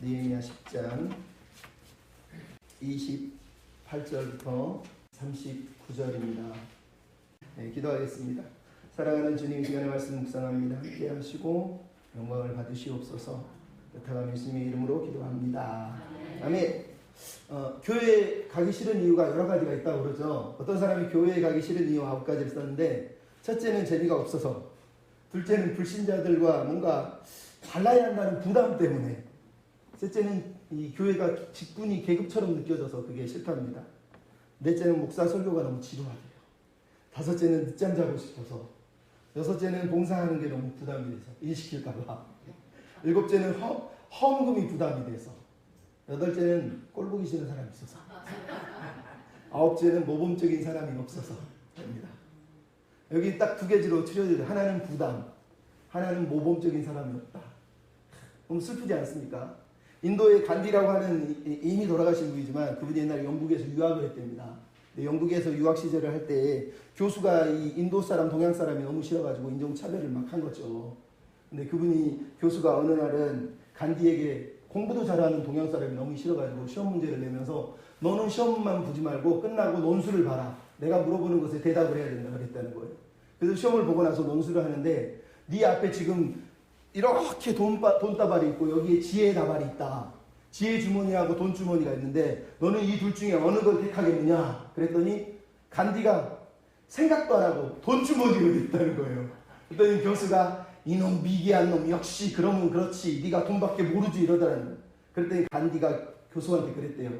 느헤미야 10장 28절부터 39절입니다. 기도하겠습니다. 사랑하는 주님, 시간의 말씀 묵상합니다. 함께 하시고 영광을 받으시옵소서. 부탁하며 예수님의 이름으로 기도합니다. 아멘. 교회에 가기 싫은 이유가 여러 가지가 있다고 그러죠. 어떤 사람이 교회에 가기 싫은 이유 9가지를 썼는데, 첫째는 재미가 없어서, 둘째는 불신자들과 뭔가 달라야 한다는 부담 때문에, 셋째는 이 교회가 직분이 계급처럼 느껴져서 그게 싫답니다. 넷째는 목사 설교가 너무 지루하대요. 다섯째는 늦잠 자고 싶어서, 여섯째는 봉사하는 게 너무 부담이 돼서 일 시킬까봐, 일곱째는 허언금이 부담이 돼서, 여덟째는 꼴 보기 싫은 사람이 있어서, 아홉째는 모범적인 사람이 없어서 됩니다. 여기 딱 두 가지로 추려져요. 하나는 부담, 하나는 모범적인 사람이 없다. 너무 슬프지 않습니까? 인도의 간디라고 하는, 이미 돌아가신 분이지만 그분이 옛날에 영국에서 유학을 했답니다. 영국에서 유학 시절을 할 때 교수가 이 인도 사람, 동양 사람이 너무 싫어가지고 인종차별을 막 한 거죠. 근데 그분이, 교수가 어느 날은 간디에게 공부도 잘하는 동양 사람이 너무 싫어가지고 시험 문제를 내면서, 너는 시험만 보지 말고 끝나고 논술을 봐라. 내가 물어보는 것에 대답을 해야 된다 그랬다는 거예요. 그래서 시험을 보고 나서 논술을 하는데, 네 앞에 지금 이렇게 돈다발이 있고 여기에 지혜의 다발이 있다. 지혜 주머니하고 돈 주머니가 있는데 너는 이 둘 중에 어느 걸 택하겠느냐? 그랬더니 간디가 생각도 안 하고 돈 주머니로 됐다는 거예요. 그랬더니 교수가, 이놈 미개한 놈, 역시 그러면 그렇지, 네가 돈밖에 모르지, 이러더라는 거예요. 그랬더니 간디가 교수한테 그랬대요.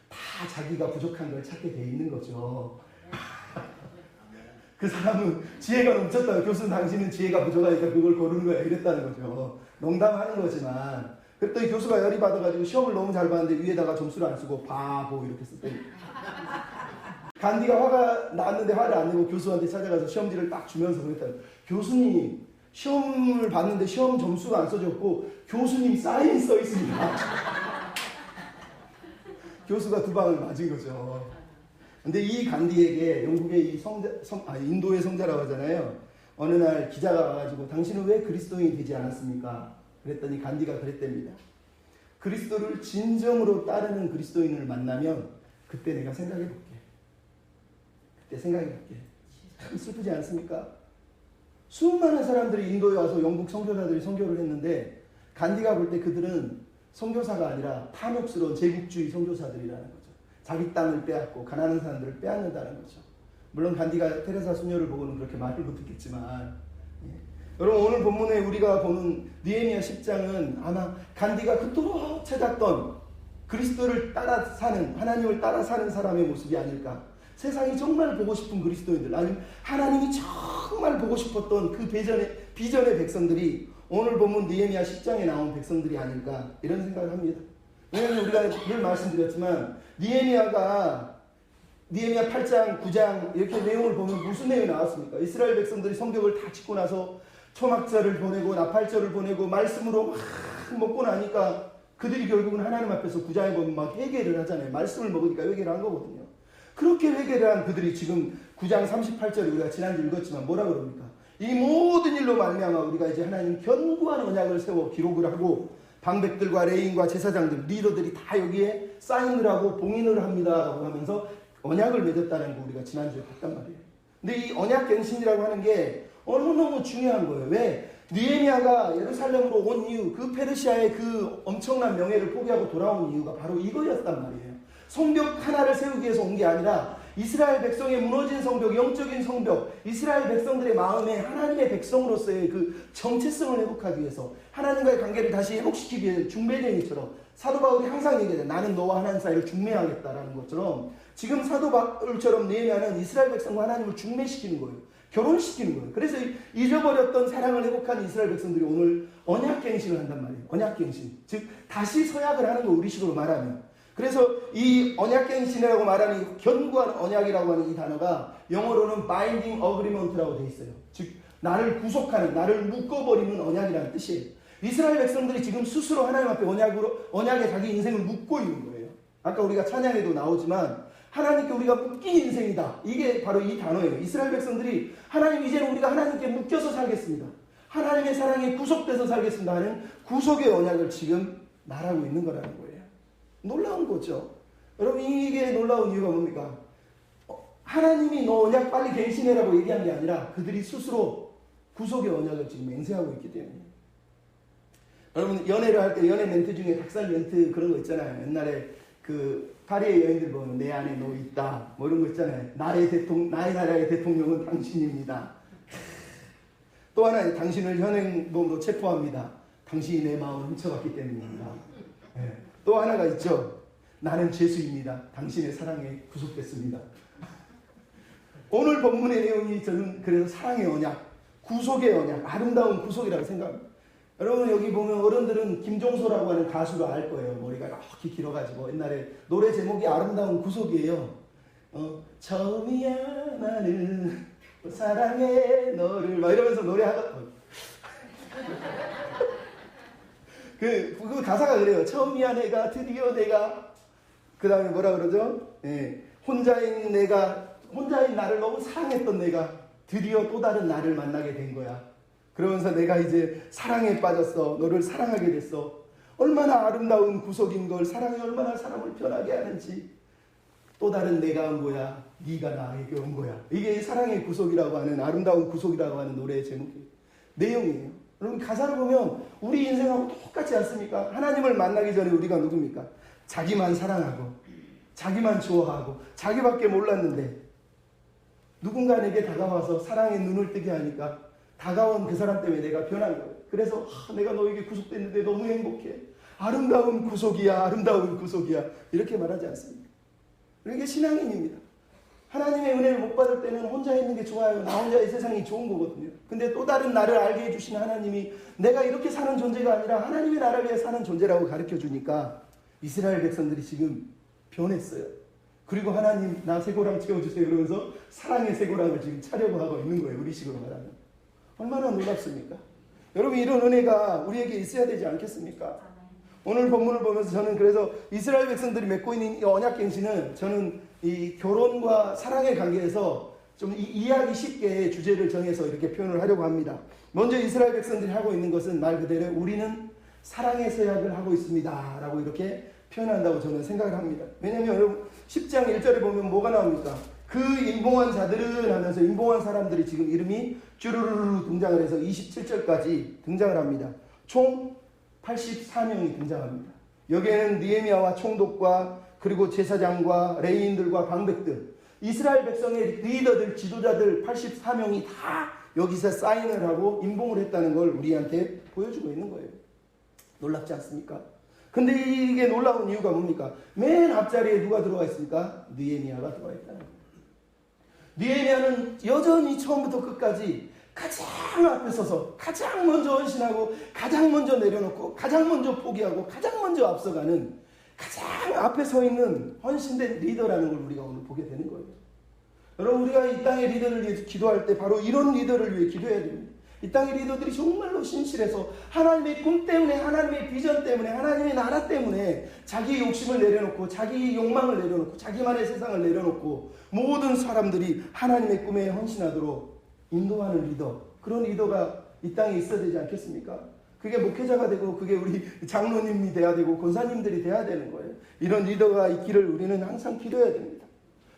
다 자기가 부족한 걸 찾게 돼 있는 거죠. 그 사람은 지혜가 넘쳤다고, 교수는 당신은 지혜가 부족하니까 그걸 고르는 거야, 이랬다는 거죠. 농담하는 거지만. 그랬더니 교수가 열이 받아가지고 시험을 너무 잘 봤는데 위에다가 점수를 안 쓰고 바보 이렇게 썼더니, 간디가 화가 났는데 화를 안 내고 교수한테 찾아가서 시험지를 딱 주면서 그랬다는 거예요. 교수님, 시험을 봤는데 시험 점수가 안 써졌고 교수님 사인 써 있습니다. 교수가 두 방을 맞은 거죠. 근데 이 간디에게 영국의 인도의 성자라고 하잖아요. 어느 날 기자가 와가지고, 당신은 왜 그리스도인이 되지 않았습니까? 그랬더니 간디가 그랬답니다. 그리스도를 진정으로 따르는 그리스도인을 만나면 그때 내가 생각해볼게. 그때 생각해볼게. 참 슬프지 않습니까? 수많은 사람들이 인도에 와서 영국 선교사들이 선교를 했는데, 간디가 볼 때 그들은 선교사가 아니라 탐욕스러운 제국주의 선교사들이라는 거죠. 자기 땅을 빼앗고 가난한 사람들을 빼앗는다는 거죠. 물론 간디가 테레사 수녀를 보고는 그렇게 말을 못했겠지만, 여러분, 오늘 본문에 우리가 보는 느헤미야 10장은 아마 간디가 그토록 찾았던 그리스도를 따라 사는, 하나님을 따라 사는 사람의 모습이 아닐까. 세상이 정말 보고 싶은 그리스도인들, 아니면 하나님이 정말 보고 싶었던 그 비전의 백성들이 오늘 본문 느헤미야 10장에 나온 백성들이 아닐까, 이런 생각을 합니다. 왜냐하면 우리가 늘 말씀드렸지만, 느헤미야 8장, 9장 이렇게 내용을 보면 무슨 내용이 나왔습니까? 이스라엘 백성들이 성벽을 다 짓고 나서 초막절을 보내고 나팔절을 보내고 말씀으로 막 먹고 나니까 그들이 결국은 하나님 앞에서 9장에 보면 막 회개를 하잖아요. 말씀을 먹으니까 회개를 한 거거든요. 그렇게 회개를 한 그들이 지금 9장 38절에 우리가 지난주 읽었지만 뭐라 그럽니까? 이 모든 일로 말미암아 우리가 이제 하나님 견고한 언약을 세워 기록을 하고, 방백들과 레인과 제사장들, 리더들이 다 여기에 사인을 하고 봉인을 합니다라고 하면서 언약을 맺었다는 거 우리가 지난주에 봤단 말이에요. 근데 이 언약갱신이라고 하는 게 너무너무 중요한 거예요. 왜? 느헤미야가 예루살렘으로 온 이유, 그 페르시아의 그 엄청난 명예를 포기하고 돌아온 이유가 바로 이거였단 말이에요. 성벽 하나를 세우기 위해서 온 게 아니라 이스라엘 백성의 무너진 성벽, 영적인 성벽, 이스라엘 백성들의 마음에 하나님의 백성으로서의 그 정체성을 회복하기 위해서, 하나님과의 관계를 다시 회복시키기 위해 중매쟁이처럼, 사도 바울이 항상 얘기해요. 나는 너와 하나님 사이를 중매하겠다라는 것처럼, 지금 사도 바울처럼 느헤미야는 이스라엘 백성과 하나님을 중매시키는 거예요. 결혼시키는 거예요. 그래서 잊어버렸던 사랑을 회복한 이스라엘 백성들이 오늘 언약갱신을 한단 말이에요. 언약갱신. 즉 다시 서약을 하는 거, 우리식으로 말하면. 그래서 이 언약갱신이라고 말하는, 견고한 언약이라고 하는 이 단어가 영어로는 binding agreement라고 되어 있어요. 즉 나를 구속하는, 나를 묶어버리는 언약이라는 뜻이에요. 이스라엘 백성들이 지금 스스로 하나님 앞에 언약에 자기 인생을 묶고 있는 거예요. 아까 우리가 찬양에도 나오지만 하나님께 우리가 묶인 인생이다. 이게 바로 이 단어예요. 이스라엘 백성들이 하나님, 이제는 우리가 하나님께 묶여서 살겠습니다. 하나님의 사랑에 구속돼서 살겠습니다 하는 구속의 언약을 지금 말하고 있는 거라는 거예요. 놀라운 거죠. 여러분 이게 놀라운 이유가 뭡니까? 하나님이 너 언약 빨리 갱신해라고 얘기한 게 아니라 그들이 스스로 구속의 언약을 지금 맹세하고 있기 때문에. 여러분 연애를 할 때 연애 멘트 중에 닭살 멘트 그런 거 있잖아요. 옛날에 그 파리의 여인들 보면 내 안에 너 있다 뭐 이런 거 있잖아요. 나의 나라의 대통령은 당신입니다. 또 하나 당신을 현행범으로 체포합니다. 당신이 내 마음을 훔쳐갔기 때문입니다. 네. 또 하나가 있죠. 나는 죄수입니다. 당신의 사랑에 구속됐습니다. 오늘 본문의 내용이 저는 그래서 사랑의 언약, 구속의 언약, 아름다운 구속이라고 생각합니다. 여러분 여기 보면 어른들은 김종서라고 하는 가수를 알 거예요. 머리가 이렇게 길어가지고 옛날에 노래 제목이 아름다운 구속이에요. 처음이야 나는 사랑해 너를 막 이러면서 노래하던 그 가사가 그래요. 처음이야 내가 드디어 내가 그 다음에 뭐라 그러죠? 혼자인 나를 너무 사랑했던 내가 드디어 또 다른 나를 만나게 된 거야. 그러면서 내가 이제 사랑에 빠졌어. 너를 사랑하게 됐어. 얼마나 아름다운 구속인 걸, 사랑이 얼마나 사람을 변하게 하는지. 또 다른 내가 온 거야. 네가 나에게 온 거야. 이게 사랑의 구속이라고 하는, 아름다운 구속이라고 하는 노래의 제목이에요. 내용이에요. 여러분 가사를 보면 우리 인생하고 똑같지 않습니까? 하나님을 만나기 전에 우리가 누굽니까? 자기만 사랑하고 자기만 좋아하고 자기밖에 몰랐는데 누군가 내게 다가와서 사랑의 눈을 뜨게 하니까 다가온 그 사람 때문에 내가 변한 거예요. 그래서 내가 너에게 구속됐는데 너무 행복해. 아름다운 구속이야. 아름다운 구속이야. 이렇게 말하지 않습니까? 이게 신앙인입니다. 하나님의 은혜를 못 받을 때는 혼자 있는 게 좋아요. 나 혼자 이 세상이 좋은 거거든요. 근데 또 다른 나를 알게 해주신 하나님이 내가 이렇게 사는 존재가 아니라 하나님의 나라를 위해 사는 존재라고 가르쳐 주니까 이스라엘 백성들이 지금 변했어요. 그리고 하나님 나 쇠고랑 채워주세요 이러면서 사랑의 쇠고랑을 지금 차려고 하고 있는 거예요. 우리식으로 말하면. 얼마나 놀랍습니까? 여러분 이런 은혜가 우리에게 있어야 되지 않겠습니까? 오늘 본문을 보면서 저는 그래서 이스라엘 백성들이 맺고 있는 이 언약갱신은 저는 이 결혼과 사랑의 관계에서 좀 이해하기 쉽게 주제를 정해서 이렇게 표현을 하려고 합니다. 먼저 이스라엘 백성들이 하고 있는 것은 말 그대로 우리는 사랑의 서약을 하고 있습니다 라고 이렇게 표현한다고 저는 생각을 합니다. 왜냐하면 여러분 10장 1절에 보면 뭐가 나옵니까? 그 인봉한 자들은 하면서 인봉한 사람들이 지금 이름이 쭈루루루 등장을 해서 27절까지 등장을 합니다. 총 84명이 등장합니다. 여기에는 느헤미야와 총독과 그리고 제사장과 레위인들과 방백들, 이스라엘 백성의 리더들, 지도자들 84명이 다 여기서 사인을 하고 인봉을 했다는 걸 우리한테 보여주고 있는 거예요. 놀랍지 않습니까? 근데 이게 놀라운 이유가 뭡니까? 맨 앞자리에 누가 들어와 있습니까? 느헤미야가 들어와 있다는 거예요. 느헤미야는 여전히 처음부터 끝까지 가장 앞에 서서 가장 먼저 헌신하고 가장 먼저 내려놓고 가장 먼저 포기하고 가장 먼저 앞서가는 가장 앞에 서 있는 헌신된 리더라는 걸 우리가 오늘 보게 되는 거예요. 여러분 우리가 이 땅의 리더를 위해서 기도할 때 바로 이런 리더를 위해 기도해야 됩니다. 이 땅의 리더들이 정말로 신실해서 하나님의 꿈 때문에 하나님의 비전 때문에 하나님의 나라 때문에 자기 욕심을 내려놓고 자기 욕망을 내려놓고 자기만의 세상을 내려놓고 모든 사람들이 하나님의 꿈에 헌신하도록 인도하는 리더, 그런 리더가 이 땅에 있어야 되지 않겠습니까? 그게 목회자가 되고 그게 우리 장로님이 돼야 되고 권사님들이 돼야 되는 거예요. 이런 리더가 있기를 우리는 항상 기도해야 됩니다.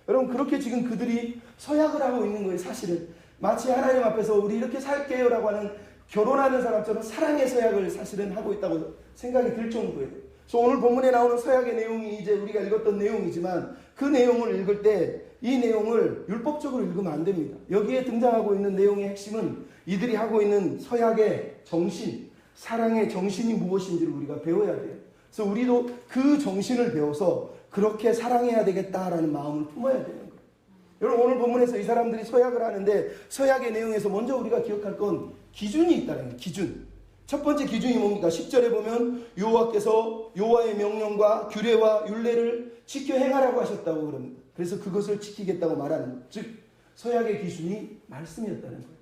여러분 그렇게 지금 그들이 서약을 하고 있는 거예요. 사실은 마치 하나님 앞에서 우리 이렇게 살게요 라고 하는 결혼하는 사람처럼 사랑의 서약을 사실은 하고 있다고 생각이 들 정도예요. 그래서 오늘 본문에 나오는 서약의 내용이 이제 우리가 읽었던 내용이지만 그 내용을 읽을 때 이 내용을 율법적으로 읽으면 안 됩니다. 여기에 등장하고 있는 내용의 핵심은 이들이 하고 있는 서약의 정신, 사랑의 정신이 무엇인지를 우리가 배워야 돼요. 그래서 우리도 그 정신을 배워서 그렇게 사랑해야 되겠다라는 마음을 품어야 되는 거예요. 여러분 오늘 본문에서 이 사람들이 서약을 하는데 서약의 내용에서 먼저 우리가 기억할 건 기준이 있다는 거예요. 기준. 첫 번째 기준이 뭡니까? 10절에 보면 여호와께서 여호와의 명령과 규례와 율례를 지켜 행하라고 하셨다고 그럽니다. 그래서 그것을 지키겠다고 말하는 거예요. 즉 서약의 기준이 말씀이었다는 거예요.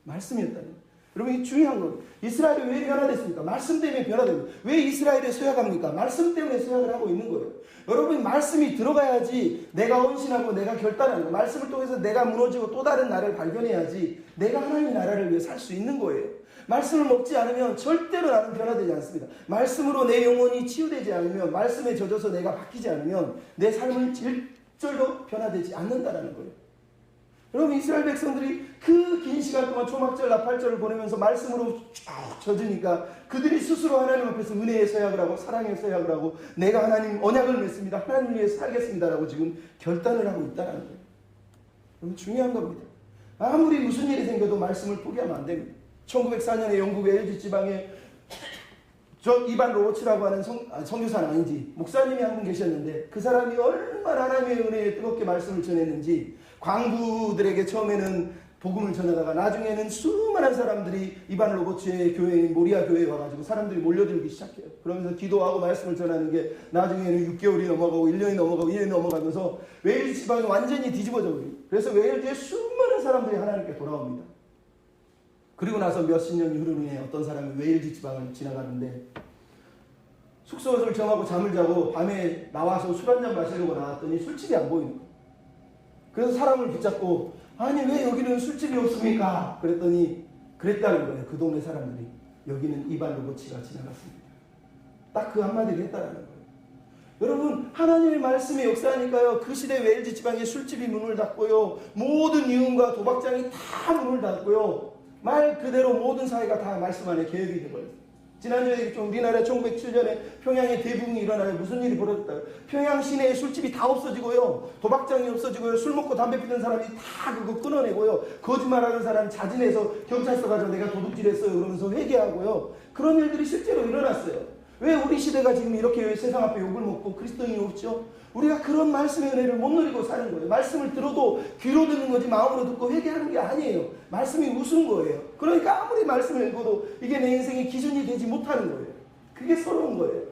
말씀이었다는 거예요. 여러분 이 중요한 건 이스라엘이 왜 변화됐습니까? 말씀 때문에 변화됩니다. 왜 이스라엘에 서약합니까? 말씀 때문에 서약을 하고 있는 거예요. 여러분 말씀이 들어가야지 내가 헌신하고 내가 결단하는 거예요. 말씀을 통해서 내가 무너지고 또 다른 나를 발견해야지 내가 하나님의 나라를 위해 살 수 있는 거예요. 말씀을 먹지 않으면 절대로 나는 변화되지 않습니다. 말씀으로 내 영혼이 치유되지 않으면, 말씀에 젖어서 내가 바뀌지 않으면 내 삶은 일절도 변화되지 않는다라는 거예요. 여러분, 이스라엘 백성들이 그 긴 시간 동안 초막절, 나팔절을 보내면서 말씀으로 쭉 젖으니까 그들이 스스로 하나님 앞에서 은혜의 서약을 하고 사랑의 서약을 하고 내가 하나님 언약을 맺습니다. 하나님 위해서 살겠습니다라고 지금 결단을 하고 있다는 거예요. 여러분, 중요한 겁니다. 아무리 무슨 일이 생겨도 말씀을 포기하면 안 됩니다. 1904년에 영국의 LG 지방에 이반 로버츠라고 하는 선교사는 아닌지 목사님이 한 분 계셨는데, 그 사람이 얼마나 하나님의 은혜에 뜨겁게 말씀을 전했는지 광부들에게 처음에는 복음을 전하다가 나중에는 수많은 사람들이 이반 로버츠의 교회인 모리아 교회에 와가지고 사람들이 몰려들기 시작해요. 그러면서 기도하고 말씀을 전하는 게 나중에는 6개월이 넘어가고 1년이 넘어가고 2년이 넘어가면서 웨일즈 지방이 완전히 뒤집어져 버려요. 그래서 웨일즈에 수많은 사람들이 하나님께 돌아옵니다. 그리고 나서 몇십 년이 흐른 후에 어떤 사람이 웨일즈 지방을 지나가는데 숙소를 정하고 잠을 자고 밤에 나와서 술 한잔 마시려고 나왔더니 술집이 안 보이는 거예요. 그래서 사람을 붙잡고 아니 왜 여기는 술집이 없습니까? 그랬더니 그랬다는 거예요. 그 동네 사람들이 여기는 이반 로버츠가 지나갔습니다. 딱 그 한마디를 했다는 거예요. 여러분, 하나님의 말씀이 역사하니까요, 그 시대 웨일즈 지방의 술집이 문을 닫고요, 모든 유흥과 도박장이 다 문을 닫고요, 말 그대로 모든 사회가 다 말씀 안에 개혁이 되버렸어요. 지난주에 우리나라 1907년에 평양에 대붕이 일어나요. 무슨 일이 벌어졌다. 평양 시내에 술집이 다 없어지고요, 도박장이 없어지고요, 술 먹고 담배 피는 사람이 다 그거 끊어내고요, 거짓말하는 사람 자진해서 경찰서 가서 내가 도둑질했어요 그러면서 회개하고요, 그런 일들이 실제로 일어났어요. 왜 우리 시대가 지금 이렇게 세상 앞에 욕을 먹고 그리스도인이 없죠? 우리가 그런 말씀의 은혜를 못 누리고 사는 거예요. 말씀을 들어도 귀로 듣는 거지 마음으로 듣고 회개하는 게 아니에요. 말씀이 우스운 거예요. 그러니까 아무리 말씀을 읽어도 이게 내 인생의 기준이 되지 못하는 거예요. 그게 서러운 거예요.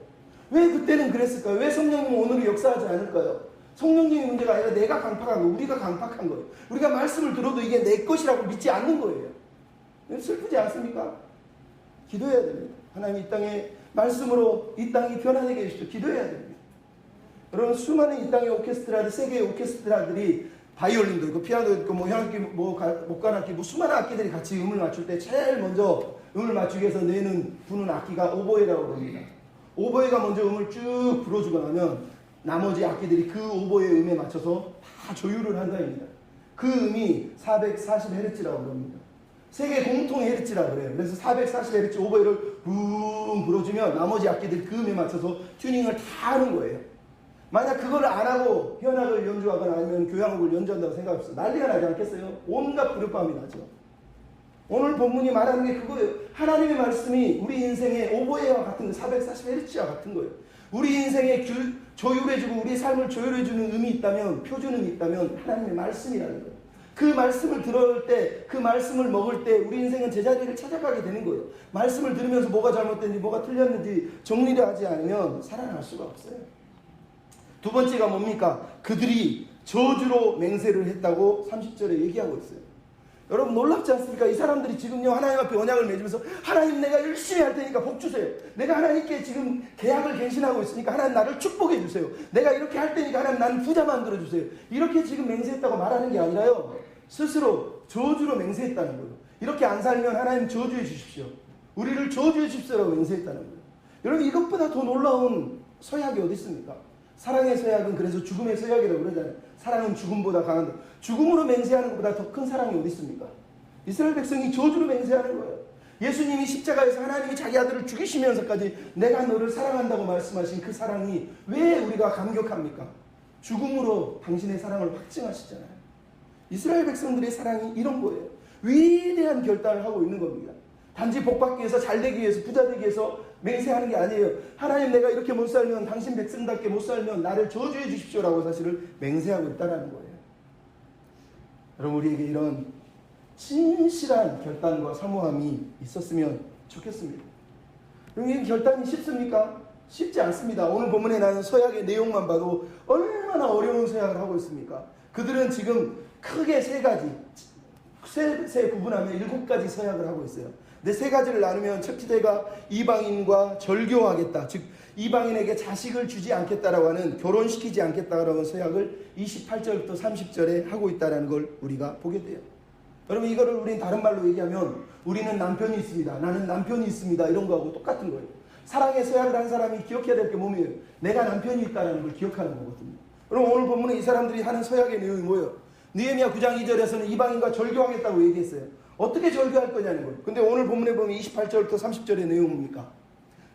왜 그때는 그랬을까요? 왜 성령님은 오늘은 역사하지 않을까요? 성령님의 문제가 아니라 내가 강팍한 거예요. 우리가 강팍한 거예요. 우리가 말씀을 들어도 이게 내 것이라고 믿지 않는 거예요. 슬프지 않습니까? 기도해야 됩니다. 하나님 이 땅에 말씀으로 이 땅이 변화되게 해주십시오. 기도해야 됩니다. 여러분, 수많은 이 땅의 오케스트라들, 세계의 오케스트라들이 바이올린도 있고 피아노도 있고 현악기, 목관악기, 수많은 악기들이 같이 음을 맞출 때 제일 먼저 음을 맞추기 위해서 내는 부는 악기가 오보에라고 합니다. 오보에가 먼저 음을 쭉 불어주고 나면 나머지 악기들이 그 오보의 음에 맞춰서 다 조율을 한다입니다. 그 음이 440Hz라고 합니다. 세계 공통 헤르츠라고 그래요. 그래서 440Hz 오보에를 붕 불어주면 나머지 악기들이 그 음에 맞춰서 튜닝을 다 하는 거예요. 만약 그걸 안 하고 현악을 연주하거나 아니면 교향곡을 연주한다고 생각합시다. 난리가 나지 않겠어요? 온갖 불효감이 나죠. 오늘 본문이 말하는 게 그거예요. 하나님의 말씀이 우리 인생의 오보에와 같은 거, 440Hz와 같은 거예요. 우리 인생의 조율해주고 우리 삶을 조율해주는 음이 있다면, 표준음이 있다면 하나님의 말씀이라는 거예요. 그 말씀을 들을 때, 그 말씀을 먹을 때 우리 인생은 제자리를 찾아가게 되는 거예요. 말씀을 들으면서 뭐가 잘못됐는지 뭐가 틀렸는지 정리를 하지 않으면 살아날 수가 없어요. 두 번째가 뭡니까? 그들이 저주로 맹세를 했다고 30절에 얘기하고 있어요. 여러분, 놀랍지 않습니까? 이 사람들이 지금요 하나님 앞에 언약을 맺으면서 하나님 내가 열심히 할 테니까 복 주세요. 내가 하나님께 지금 계약을 갱신하고 있으니까 하나님 나를 축복해 주세요. 내가 이렇게 할 테니까 하나님 나는 부자 만들어 주세요. 이렇게 지금 맹세했다고 말하는 게 아니라요, 스스로 저주로 맹세했다는 거예요. 이렇게 안 살면 하나님 저주해 주십시오. 우리를 저주해 주십시오라고 맹세했다는 거예요. 여러분, 이것보다 더 놀라운 서약이 어디 있습니까? 사랑의 서약은 그래서 죽음의 서약이라고 그러잖아요. 사랑은 죽음보다 강한다. 죽음으로 맹세하는 것보다 더 큰 사랑이 어디 있습니까? 이스라엘 백성이 저주로 맹세하는 거예요. 예수님이 십자가에서 하나님이 자기 아들을 죽이시면서까지 내가 너를 사랑한다고 말씀하신 그 사랑이 왜 우리가 감격합니까? 죽음으로 당신의 사랑을 확증하시잖아요. 이스라엘 백성들의 사랑이 이런 거예요. 위대한 결단을 하고 있는 겁니다. 단지 복받기 위해서, 잘되기 위해서, 부자되기 위해서 맹세하는 게 아니에요. 하나님 내가 이렇게 못 살면, 당신 백성답게 못 살면 나를 저주해 주십시오라고 사실을 맹세하고 있다는 거예요. 여러분, 우리에게 이런 진실한 결단과 사모함이 있었으면 좋겠습니다. 여러분, 이 결단이 쉽습니까? 쉽지 않습니다. 오늘 본문에 나는 서약의 내용만 봐도 얼마나 어려운 서약을 하고 있습니까? 그들은 지금 크게 세 구분하면 7가지 서약을 하고 있어요. 근데 세 가지를 나누면 첫째가 이방인과 절교하겠다. 즉 이방인에게 자식을 주지 않겠다라고 하는, 결혼시키지 않겠다라고 하는 서약을 28절부터 30절에 하고 있다는 걸 우리가 보게 돼요. 여러분 이거를 우리는 다른 말로 얘기하면 우리는 남편이 있습니다. 나는 남편이 있습니다. 이런 거하고 똑같은 거예요. 사랑의 서약을 한 사람이 기억해야 될 게 뭐예요? 내가 남편이 있다는 걸 기억하는 거거든요. 그럼 오늘 본문에 이 사람들이 하는 서약의 내용이 뭐예요? 느헤미야 9장 2절에서는 이방인과 절교하겠다고 얘기했어요. 어떻게 절교할 거냐는 거예요. 근데 오늘 본문에 보면 28절부터 30절의 내용은 뭡니까?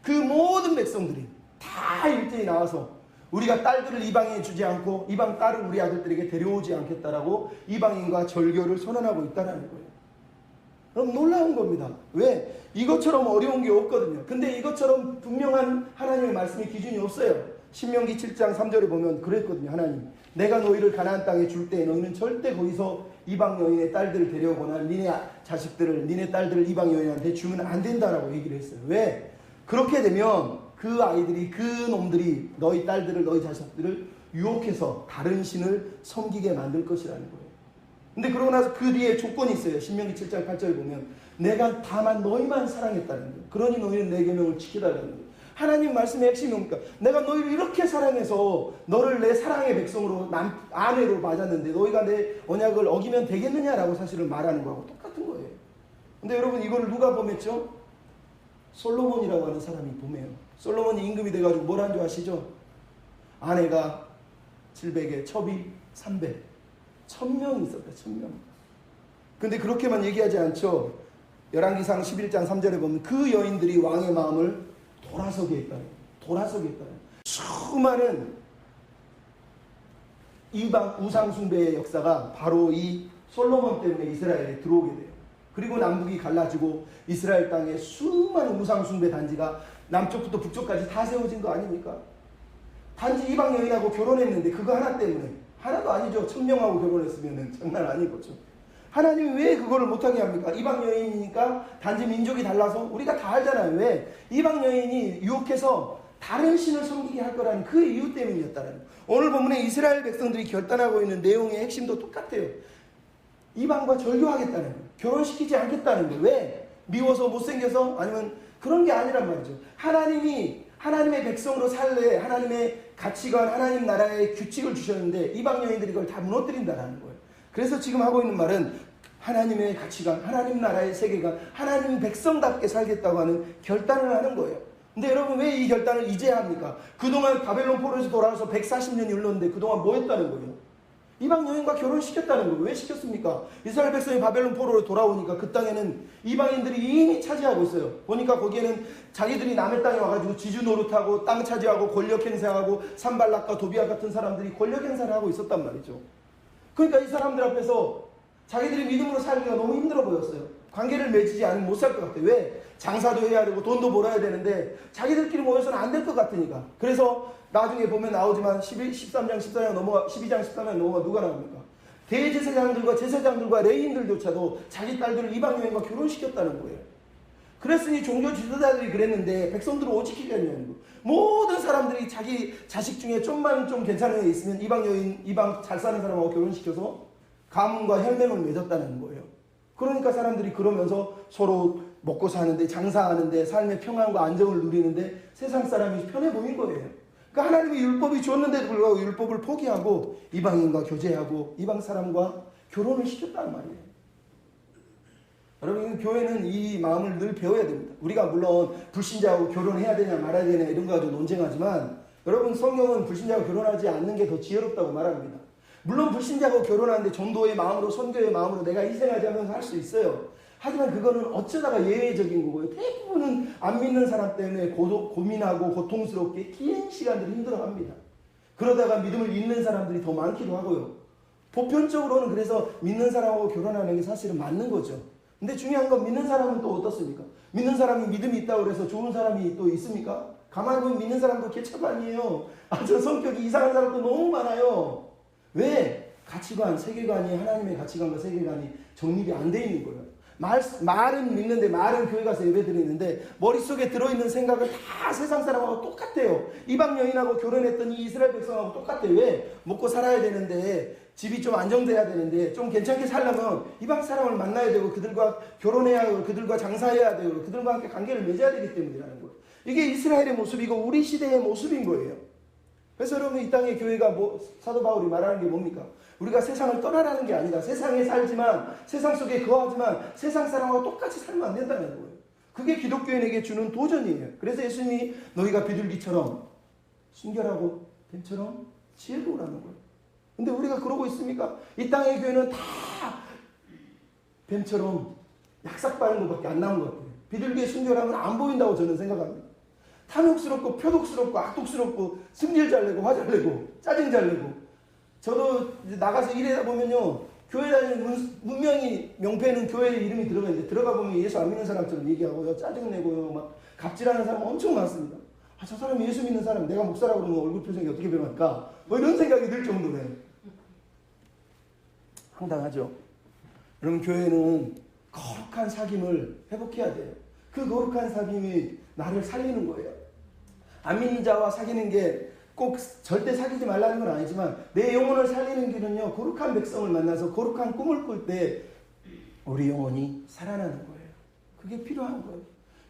그 모든 백성들이 다 일제히 나와서 우리가 딸들을 이방인에 주지 않고 이방 딸을 우리 아들들에게 데려오지 않겠다라고 이방인과 절교를 선언하고 있다는 거예요. 그럼 놀라운 겁니다. 왜? 이것처럼 어려운 게 없거든요. 근데 이것처럼 분명한 하나님의 말씀의 기준이 없어요. 신명기 7장 3절에 보면 그랬거든요. 하나님, 내가 너희를 가나안 땅에 줄 때 너희는 절대 거기서 이방 여인의 딸들을 데려오거나 니네 자식들을, 니네 딸들을 이방 여인한테 주면 안 된다라고 얘기를 했어요. 왜? 그렇게 되면 그 아이들이, 그 놈들이 너희 딸들을, 너희 자식들을 유혹해서 다른 신을 섬기게 만들 것이라는 거예요. 근데 그러고 나서 그 뒤에 조건이 있어요. 신명기 7장 8절에 보면 내가 다만 너희만 사랑했다는 거예요. 그러니 너희는 내 계명을 지켜달라는 거예요. 하나님 말씀의 핵심이 뭡니까? 내가 너희를 이렇게 사랑해서 너를 내 사랑의 백성으로 아내로 맞았는데 너희가 내 언약을 어기면 되겠느냐라고 사실을 말하는 거하고 똑같은 거예요. 근데 여러분 이거를 누가 범했죠? 솔로몬이라고 하는 사람이 범해요. 솔로몬이 임금이 돼가지고 뭘 한 줄 아시죠? 아내가 700에 첩이 300. 1000명이 있었다. 1000명. 근데 그렇게만 얘기하지 않죠. 열왕기상 11장 3절에 보면 그 여인들이 왕의 마음을 돌아서게 했다는, 돌아서게 했다는, 수많은 이방 우상 숭배의 역사가 바로 이 솔로몬 때문에 이스라엘에 들어오게 돼요. 그리고 남북이 갈라지고 이스라엘 땅에 수많은 우상 숭배 단지가 남쪽부터 북쪽까지 다 세워진 거 아닙니까? 단지 이방 여인하고 결혼했는데 그거 하나 때문에, 하나도 아니죠. 1000명하고 결혼했으면 장난 아니겠죠. 하나님이 왜 그거를 못하게 합니까? 이방 여인이니까 단지 민족이 달라서 우리가 다 알잖아요. 왜? 이방 여인이 유혹해서 다른 신을 섬기게 할 거라는 그 이유 때문이었다는 거예요. 오늘 본문에 이스라엘 백성들이 결단하고 있는 내용의 핵심도 똑같아요. 이방과 절교하겠다는 거예요. 결혼시키지 않겠다는 거예요. 왜? 미워서 못생겨서? 아니면 그런 게 아니란 말이죠. 하나님이 하나님의 백성으로 살래 하나님의 가치관, 하나님 나라의 규칙을 주셨는데 이방 여인들이 그걸 다 무너뜨린다는 거예요. 그래서 지금 하고 있는 말은 하나님의 가치관, 하나님 나라의 세계관, 하나님 백성답게 살겠다고 하는 결단을 하는 거예요. 근데 여러분 왜 이 결단을 이제 합니까? 그동안 바벨론 포로에서 돌아와서 140년이 흘렀는데 그동안 뭐 했다는 거예요? 이방 여인과 결혼시켰다는 거예요. 왜 시켰습니까? 이스라엘 백성이 바벨론 포로로 돌아오니까 그 땅에는 이방인들이 이미 차지하고 있어요. 보니까 거기에는 자기들이 남의 땅에 와가지고 지주 노릇하고 땅 차지하고 권력 행사하고 산발락과 도비아 같은 사람들이 권력 행사를 하고 있었단 말이죠. 그러니까 이 사람들 앞에서 자기들이 믿음으로 살기가 너무 힘들어 보였어요. 관계를 맺지 않으면 못 살 것 같아요. 왜? 장사도 해야 되고 돈도 벌어야 되는데 자기들끼리 모여서는 안 될 것 같으니까. 그래서 나중에 보면 나오지만 13장 14장 넘어가 12장 13장 넘어가 누가 나옵니까? 대제사장들과 제사장들과 레위인들조차도 자기 딸들을 이방 여인과 결혼시켰다는 거예요. 그랬으니 종교 지도자들이 그랬는데 백성들은 어찌 지키겠냐는 거예요. 모든 사람들이 자기 자식 중에 좀만 좀 괜찮은 애 있으면 이방 여인, 이방 잘 사는 사람하고 결혼시켜서 가문과 혈맹을 맺었다는 거예요. 그러니까 사람들이 그러면서 서로 먹고 사는데, 장사하는데, 삶의 평안과 안정을 누리는데 세상 사람이 편해 보인 거예요. 그러니까 하나님이 율법이 주었는데도 불구하고 율법을 포기하고 이방인과 교제하고 이방 사람과 결혼을 시켰단 말이에요. 여러분, 교회는 이 마음을 늘 배워야 됩니다. 우리가 물론 불신자하고 결혼해야 되냐 말아야 되냐 이런 거 가지고 논쟁하지만 여러분, 성경은 불신자하고 결혼하지 않는 게 더 지혜롭다고 말합니다. 물론 불신자하고 결혼하는데 전도의 마음으로, 선교의 마음으로 내가 희생하지 하면서 할 수 있어요. 하지만 그거는 어쩌다가 예외적인 거고요. 대부분은 안 믿는 사람 때문에 고민하고 고통스럽게 긴 시간들을 힘들어합니다. 그러다가 믿음을 잃는 사람들이 더 많기도 하고요. 보편적으로는 그래서 믿는 사람하고 결혼하는 게 사실은 맞는 거죠. 근데 중요한 건 믿는 사람은 또 어떻습니까? 믿는 사람이 믿음이 있다고 해서 좋은 사람이 또 있습니까? 가만히 보면 믿는 사람도 개척아니에요. 저 성격이 이상한 사람도 너무 많아요. 왜? 가치관, 세계관이, 하나님의 가치관과 세계관이 정립이 안 돼 있는 거예요. 말은 믿는데, 말은 교회 가서 예배 드리는데 머릿속에 들어있는 생각은 다 세상 사람하고 똑같아요. 이방 여인하고 결혼했더니 이스라엘 백성하고 똑같아요. 왜? 먹고 살아야 되는데, 집이 좀 안정돼야 되는데, 좀 괜찮게 살려면 이방 사람을 만나야 되고 그들과 결혼해야 하고 그들과 장사해야 되고 그들과 함께 관계를 맺어야 되기 때문이라는 거예요. 이게 이스라엘의 모습이고 우리 시대의 모습인 거예요. 그래서 여러분 이 땅의 교회가 사도 바울이 말하는 게 뭡니까? 우리가 세상을 떠나라는 게 아니다. 세상에 살지만 세상 속에 거하지만 세상 사람하고 똑같이 살면 안 된다는 거예요. 그게 기독교인에게 주는 도전이에요. 그래서 예수님이 너희가 비둘기처럼 순결하고 뱀처럼 지혜로우라는 거예요. 근데 우리가 그러고 있습니까? 이 땅의 교회는 다 뱀처럼 약삭 빠른 것밖에 안 나온 것 같아요. 비둘기의 순결함은 안 보인다고 저는 생각합니다. 탐욕스럽고 표독스럽고 악독스럽고 승질 잘 내고 화 잘 내고 짜증 잘 내고. 저도 나가서 일하다 보면요, 교회 다니는 문명이 명패는 교회 이름이 들어가 있는데 들어가 보면 예수 안 믿는 사람처럼 얘기하고요, 짜증 내고요, 막 갑질하는 사람 엄청 많습니다. 아, 저 사람이 예수 믿는 사람, 내가 목사라고 그러면 얼굴 표정이 어떻게 변할까? 뭐 이런 생각이 들 정도네. 황당하죠. 여러분, 교회는 거룩한 사귐을 회복해야 돼요. 그 거룩한 사귐이 나를 살리는 거예요. 안 믿는 자와 사귀는 게 꼭 절대 사귀지 말라는 건 아니지만 내 영혼을 살리는 길은요, 거룩한 백성을 만나서 거룩한 꿈을 꿀 때 우리 영혼이 살아나는 거예요. 그게 필요한 거예요.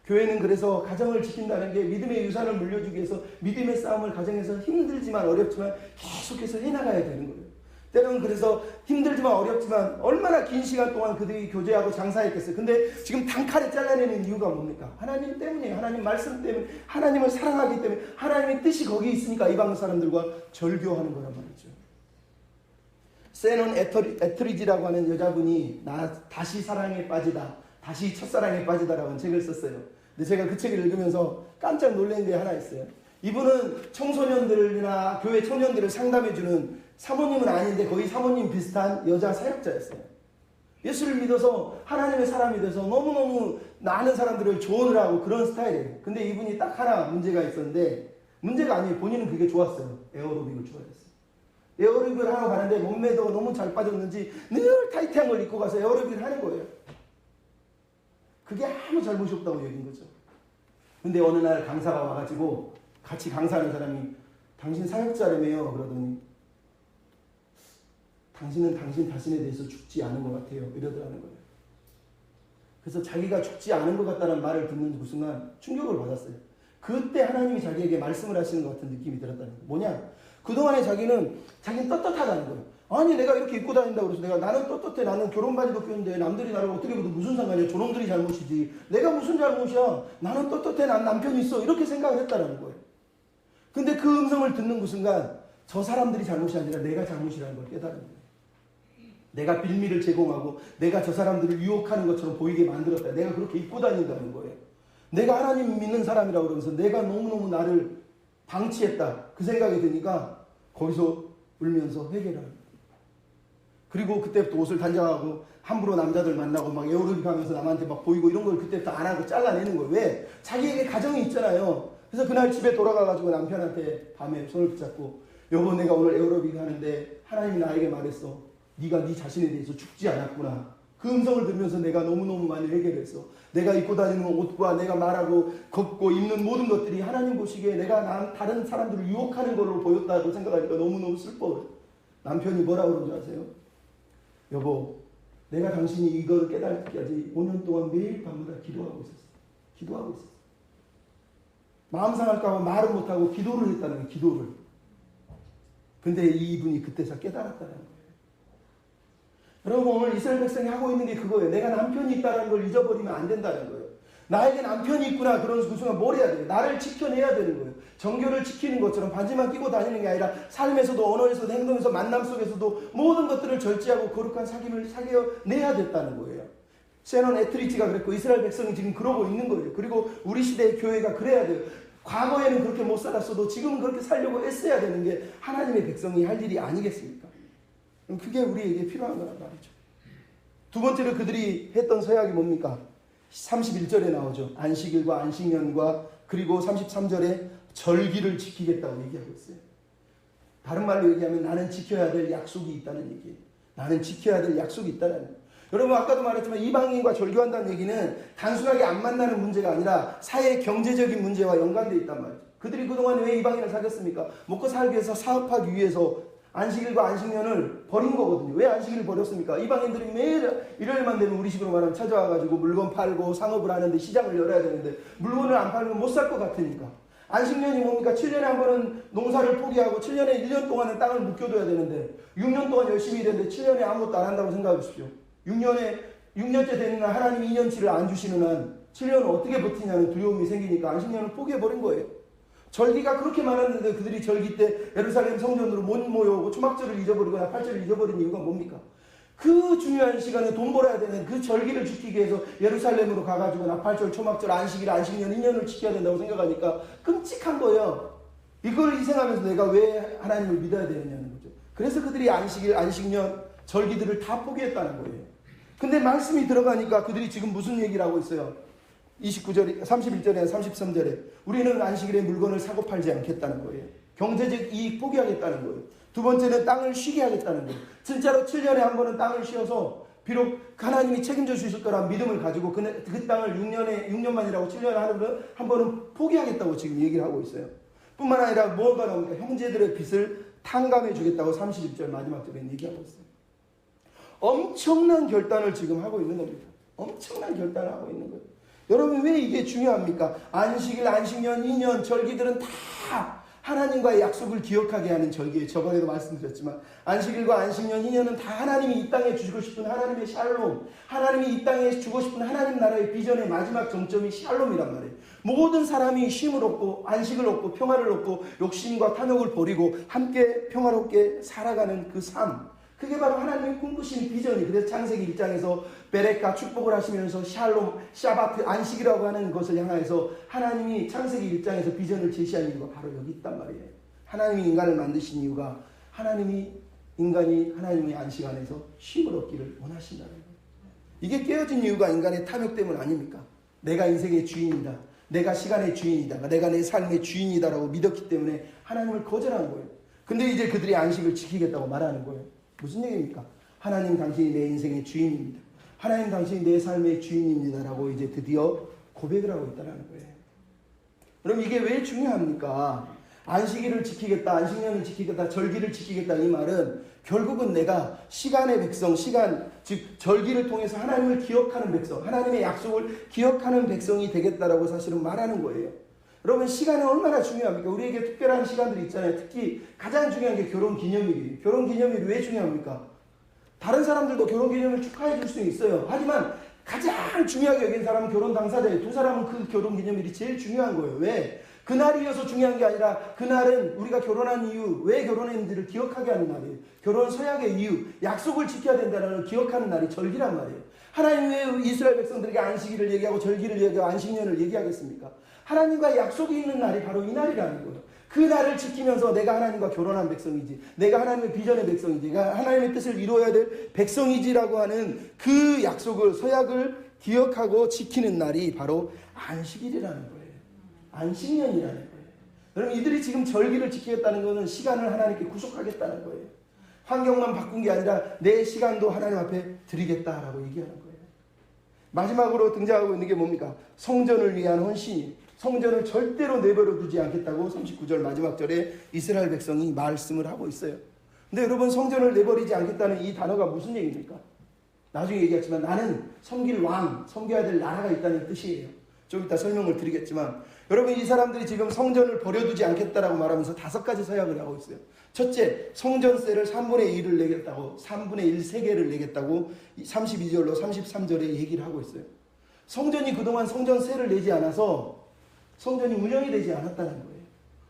교회는 그래서 가정을 지킨다는 게 믿음의 유산을 물려주기 위해서 믿음의 싸움을 가정에서 힘들지만 어렵지만 계속해서 해나가야 되는 거예요. 때로는 그래서 힘들지만 어렵지만 얼마나 긴 시간 동안 그들이 교제하고 장사했겠어요. 근데 지금 단칼에 잘라내는 이유가 뭡니까? 하나님 때문이에요. 하나님 말씀 때문에, 하나님을 사랑하기 때문에, 하나님의 뜻이 거기 있으니까 이방 사람들과 절교하는 거란 말이죠. 세논 에트리지라고 하는 여자분이 나 다시 사랑에 빠지다, 다시 첫사랑에 빠지다라는 책을 썼어요. 근데 제가 그 책을 읽으면서 깜짝 놀란 게 하나 있어요. 이분은 청소년들이나 교회 청년들을 상담해주는 사모님은 아닌데 거의 사모님 비슷한 여자 사역자였어요. 예수를 믿어서 하나님의 사람이 돼서 너무너무 많은 사람들을 조언을 하고 그런 스타일이에요. 근데 이분이 딱 하나 문제가 있었는데, 문제가 아니에요. 본인은 그게 좋았어요. 에어로빅을 좋아했어요. 에어로빅을 하러 가는데 몸매도 너무 잘 빠졌는지 늘 타이트한 걸 입고 가서 에어로빅을 하는 거예요. 그게 아무 잘못이 없다고 여긴 거죠. 근데 어느 날 강사가 와가지고 같이 강사하는 사람이 당신 사역자라며요 그러더니 당신은 당신 자신에 대해서 죽지 않은 것 같아요 이러더라는 거예요. 그래서 자기가 죽지 않은 것 같다는 말을 듣는 그 순간 충격을 받았어요. 그때 하나님이 자기에게 말씀을 하시는 것 같은 느낌이 들었다는 거예요. 뭐냐? 그동안에 자기는 떳떳하다는 거예요. 아니 내가 이렇게 입고 다닌다고 그래서 나는 떳떳해. 나는 결혼 바지도 꼈는데 남들이 나를 어떻게 봐도 무슨 상관이야. 저놈들이 잘못이지. 내가 무슨 잘못이야. 나는 떳떳해. 난 남편이 있어. 이렇게 생각을 했다는 거예요. 근데 그 음성을 듣는 그 순간 저 사람들이 잘못이 아니라 내가 잘못이라는 걸 깨달은 거예요. 내가 빌미를 제공하고 내가 저 사람들을 유혹하는 것처럼 보이게 만들었다. 내가 그렇게 입고 다닌다는 거예요. 내가 하나님 믿는 사람이라고 그러면서 내가 너무너무 나를 방치했다. 그 생각이 드니까 거기서 울면서 회개를 합니다. 그리고 그때부터 옷을 단장하고 함부로 남자들 만나고 막 에어로빅 하면서 남한테 막 보이고 이런 걸 그때부터 안 하고 잘라내는 거예요. 왜? 자기에게 가정이 있잖아요. 그래서 그날 집에 돌아가가지고 남편한테 밤에 손을 붙잡고 여보 내가 오늘 에어로빅 하는데 하나님이 나에게 말했어. 네가 네 자신에 대해서 죽지 않았구나. 그 음성을 들으면서 내가 너무너무 많이 회개를 했어. 내가 입고 다니는 옷과 내가 말하고 걷고 입는 모든 것들이 하나님 보시기에 내가 다른 사람들을 유혹하는 걸로 보였다고 생각하니까 너무너무 슬퍼요. 남편이 뭐라고 그러는지 아세요? 여보 내가 당신이 이걸 깨닫기까지 5년 동안 매일 밤마다 기도하고 있었어. 기도하고 있었어. 마음 상할까 봐 말은 못하고 기도를 했다는 거예요. 기도를. 근데 이분이 그때서 깨달았다는 거예요. 여러분 오늘 이스라엘 백성이 하고 있는 게 그거예요. 내가 남편이 있다는 걸 잊어버리면 안 된다는 거예요. 나에게 남편이 있구나. 그런 그 순간 뭘 해야 돼요? 나를 지켜내야 되는 거예요. 정교를 지키는 것처럼 바지만 끼고 다니는 게 아니라 삶에서도 언어에서도 행동에서 만남 속에서도 모든 것들을 절제하고 거룩한 사귐을 사귀어내야 됐다는 거예요. 세논 에트리지가 그랬고 이스라엘 백성이 지금 그러고 있는 거예요. 그리고 우리 시대의 교회가 그래야 돼요. 과거에는 그렇게 못 살았어도 지금은 그렇게 살려고 애써야 되는 게 하나님의 백성이 할 일이 아니겠습니까? 그게 우리에게 필요한 거란 말이죠. 두 번째로 그들이 했던 서약이 뭡니까? 31절에 나오죠. 안식일과 안식년과 그리고 33절에 절기를 지키겠다고 얘기하고 있어요. 다른 말로 얘기하면 나는 지켜야 될 약속이 있다는 얘기예요. 나는 지켜야 될 약속이 있다는 거예요. 여러분 아까도 말했지만 이방인과 절교한다는 얘기는 단순하게 안 만나는 문제가 아니라 사회 경제적인 문제와 연관되어 있단 말이죠. 그들이 그동안 왜 이방인을 사귀었습니까? 먹고 살기 위해서 사업하기 위해서 안식일과 안식년을 버린 거거든요. 왜 안식일을 버렸습니까? 이방인들이 매일 일요일만 되면 우리 집으로 말하면 찾아와가지고 물건 팔고 상업을 하는데 시장을 열어야 되는데 물건을 안 팔면 못 살 것 같으니까 안식년이 뭡니까? 7년에 한 번은 농사를 포기하고 7년에 1년 동안은 땅을 묶여둬야 되는데 6년 동안 열심히 일했는데 7년에 아무것도 안 한다고 생각해 보십시오. 6년째 되는 한 하나님이 2년치를 안 주시는 한 7년을 어떻게 버티냐는 두려움이 생기니까 안식년을 포기해버린 거예요. 절기가 그렇게 많았는데 그들이 절기 때 예루살렘 성전으로 못 모여오고 초막절을 잊어버리거나 팔절을 잊어버린 이유가 뭡니까? 그 중요한 시간에 돈 벌어야 되는 그 절기를 지키기 위해서 예루살렘으로 가가지고 나팔절, 초막절, 안식일, 안식년 2년을 지켜야 된다고 생각하니까 끔찍한 거예요. 이걸 희생하면서 내가 왜 하나님을 믿어야 되느냐는 거죠. 그래서 그들이 안식일, 안식년, 절기들을 다 포기했다는 거예요. 근데 말씀이 들어가니까 그들이 지금 무슨 얘기를 하고 있어요? 29절, 31절에 33절에 우리는 안식일에 물건을 사고 팔지 않겠다는 거예요. 경제적 이익 포기하겠다는 거예요. 두 번째는 땅을 쉬게 하겠다는 거예요. 진짜로 7년에 한 번은 땅을 쉬어서 비록 하나님이 책임져 주실 거란 믿음을 가지고 그 땅을 6년만이라고 7년에 한 번은 포기하겠다고 지금 얘기를 하고 있어요. 뿐만 아니라 뭐가 나옵니까? 형제들의 빚을 탕감해 주겠다고 30절 마지막 절에 얘기하고 있어요. 엄청난 결단을 지금 하고 있는 겁니다. 엄청난 결단을 하고 있는 거예요. 여러분 왜 이게 중요합니까? 안식일, 안식년, 2년, 절기들은 다 하나님과의 약속을 기억하게 하는 절기예요. 저번에도 말씀드렸지만 안식일과 안식년, 2년은 다 하나님이 이 땅에 주고 싶은 하나님의 샬롬, 하나님이 이 땅에 주고 싶은 하나님 나라의 비전의 마지막 정점이 샬롬이란 말이에요. 모든 사람이 쉼을 얻고 안식을 얻고 평화를 얻고 욕심과 탐욕을 버리고 함께 평화롭게 살아가는 그 삶, 그게 바로 하나님의 꿈꾸신 비전이. 그래서 창세기 1장에서 베레카 축복을 하시면서 샬롬, 샤바트, 안식이라고 하는 것을 향해서 하나님이 창세기 1장에서 비전을 제시한 이유가 바로 여기 있단 말이에요. 하나님이 인간을 만드신 이유가 인간이 하나님의 안식 안에서 쉼을 얻기를 원하신다는 거예요. 이게 깨어진 이유가 인간의 탐욕 때문 아닙니까? 내가 인생의 주인이다, 내가 시간의 주인이다, 내가 내 삶의 주인이다라고 믿었기 때문에 하나님을 거절한 거예요. 근데 이제 그들이 안식을 지키겠다고 말하는 거예요. 무슨 얘기입니까? 하나님 당신이 내 인생의 주인입니다. 하나님 당신이 내 삶의 주인입니다라고 이제 드디어 고백을 하고 있다는 거예요. 그럼 이게 왜 중요합니까? 안식일을 지키겠다, 안식년을 지키겠다, 절기를 지키겠다 이 말은 결국은 내가 시간의 백성, 즉 절기를 통해서 하나님을 기억하는 백성, 하나님의 약속을 기억하는 백성이 되겠다라고 사실은 말하는 거예요. 여러분 시간이 얼마나 중요합니까? 우리에게 특별한 시간들이 있잖아요. 특히 가장 중요한 게 결혼기념일이에요. 결혼기념일이 왜 중요합니까? 다른 사람들도 결혼기념일 축하해 줄 수 있어요. 하지만 가장 중요하게 여긴 사람은 결혼 당사자예요. 두 사람은 그 결혼기념일이 제일 중요한 거예요. 왜? 그날이어서 중요한 게 아니라 그날은 우리가 결혼한 이유, 왜 결혼했는지를 기억하게 하는 날이에요. 결혼 서약의 이유, 약속을 지켜야 된다는 걸 기억하는 날이 절기란 말이에요. 하나님 왜 이스라엘 백성들에게 안식일을 얘기하고 절기를 얘기하고 안식년을 얘기하겠습니까? 하나님과 약속이 있는 날이 바로 이 날이라는 거예요. 그 날을 지키면서 내가 하나님과 결혼한 백성이지, 내가 하나님의 비전의 백성이지, 내가 하나님의 뜻을 이루어야 될 백성이지라고 하는 그 약속을, 서약을 기억하고 지키는 날이 바로 안식일이라는 거예요. 안식년이라는 거예요. 여러분 이들이 지금 절기를 지키겠다는 것은 시간을 하나님께 구속하겠다는 거예요. 환경만 바꾼 게 아니라 내 시간도 하나님 앞에 드리겠다라고 얘기하는 거예요. 마지막으로 등장하고 있는 게 뭡니까? 성전을 위한 헌신이. 성전을 절대로 내버려 두지 않겠다고 39절 마지막 절에 이스라엘 백성이 말씀을 하고 있어요. 근데 여러분 성전을 내버리지 않겠다는 이 단어가 무슨 얘기입니까? 나중에 얘기했지만 나는 섬길 왕, 섬겨야 될 나라가 있다는 뜻이에요. 좀 이따 설명을 드리겠지만 여러분 이 사람들이 지금 성전을 버려두지 않겠다라고 말하면서 5가지 서약을 하고 있어요. 첫째, 성전세를 3분의 1을 내겠다고, 3분의 1 세계를 내겠다고 32절로 33절에 얘기를 하고 있어요. 성전이 그동안 성전세를 내지 않아서 성전이 운영이 되지 않았다는 거예요.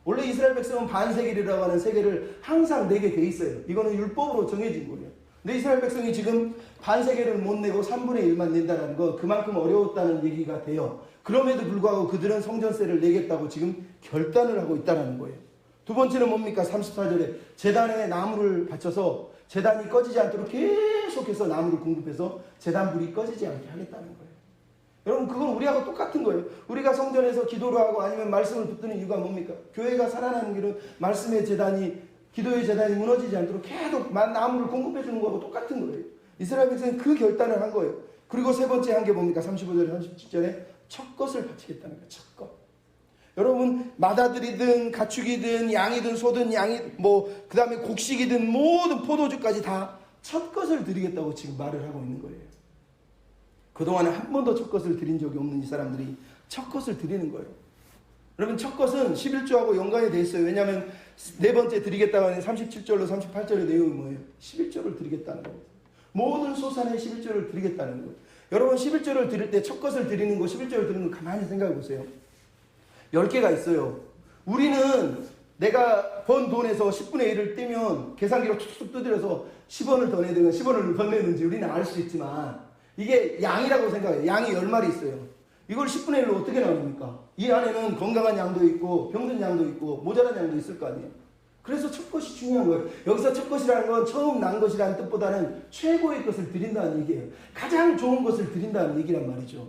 원래 이스라엘 백성은 반세겔이라고 하는 세계를 항상 내게 돼 있어요. 이거는 율법으로 정해진 거예요. 근데 이스라엘 백성이 지금 반세겔을 못 내고 3분의 1만 낸다는 건 그만큼 어려웠다는 얘기가 돼요. 그럼에도 불구하고 그들은 성전세를 내겠다고 지금 결단을 하고 있다는 거예요. 두 번째는 뭡니까? 34절에 제단에 나무를 바쳐서 제단이 꺼지지 않도록 계속해서 나무를 공급해서 제단 불이 꺼지지 않게 하겠다는 거예요. 여러분 그건 우리하고 똑같은 거예요. 우리가 성전에서 기도를 하고 아니면 말씀을 붙드는 이유가 뭡니까? 교회가 살아나는 길은 말씀의 제단이, 기도의 제단이 무너지지 않도록 계속 나무를 공급해 주는 거하고 똑같은 거예요. 이스라엘 백성은 그 결단을 한 거예요. 그리고 세 번째 한 게 뭡니까? 35절에 37절에 첫 것을 바치겠다는 거예요. 첫 것. 여러분 마다들이든 가축이든 양이든 소든 그 다음에 곡식이든 모든 포도주까지 다 첫 것을 드리겠다고 지금 말을 하고 있는 거예요. 그동안에 한 번도 첫 것을 드린 적이 없는 이 사람들이 첫 것을 드리는 거예요. 여러분 첫 것은 11조하고 연관이 돼 있어요. 왜냐하면 네 번째 드리겠다고 하는 37절로 38절의 내용이 뭐예요? 11조를 드리겠다는 겁니다. 모든 소산에 11조를 드리겠다는 거예요. 여러분 11조를 드릴 때 첫 것을 드리는 거 11조를 드리는 거 가만히 생각해 보세요. 10개가 있어요. 우리는 내가 번 돈에서 10분의 1을 떼면 계산기로 툭툭 두드려서 10원을 더 내든 10원을 더 내는지 우리는 알 수 있지만 이게 양이라고 생각해요. 양이 10마리 있어요. 이걸 10분의 1로 어떻게 나눕니까? 이 안에는 건강한 양도 있고 병든 양도 있고 모자란 양도 있을 거 아니에요. 그래서 첫 것이 중요한 거예요. 여기서 첫 것이라는 건 처음 난 것이라는 뜻보다는 최고의 것을 드린다는 얘기예요. 가장 좋은 것을 드린다는 얘기란 말이죠.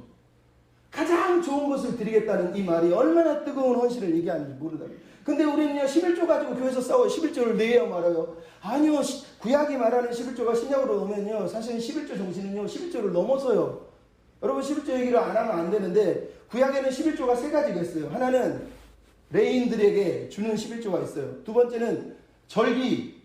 가장 좋은 것을 드리겠다는 이 말이 얼마나 뜨거운 헌신을 얘기하는지 모르다. 근데 우리는요 11조 가지고 교회에서 싸워요. 11조를 내야 말아요. 아니요, 구약이 말하는 11조가 신약으로 오면요 사실은 11조 정신은요 11조를 넘어서요. 여러분 11조 얘기를 안 하면 안 되는데 구약에는 11조가 세 가지가 있어요. 하나는 레인들에게 주는 11조가 있어요. 두 번째는 절기,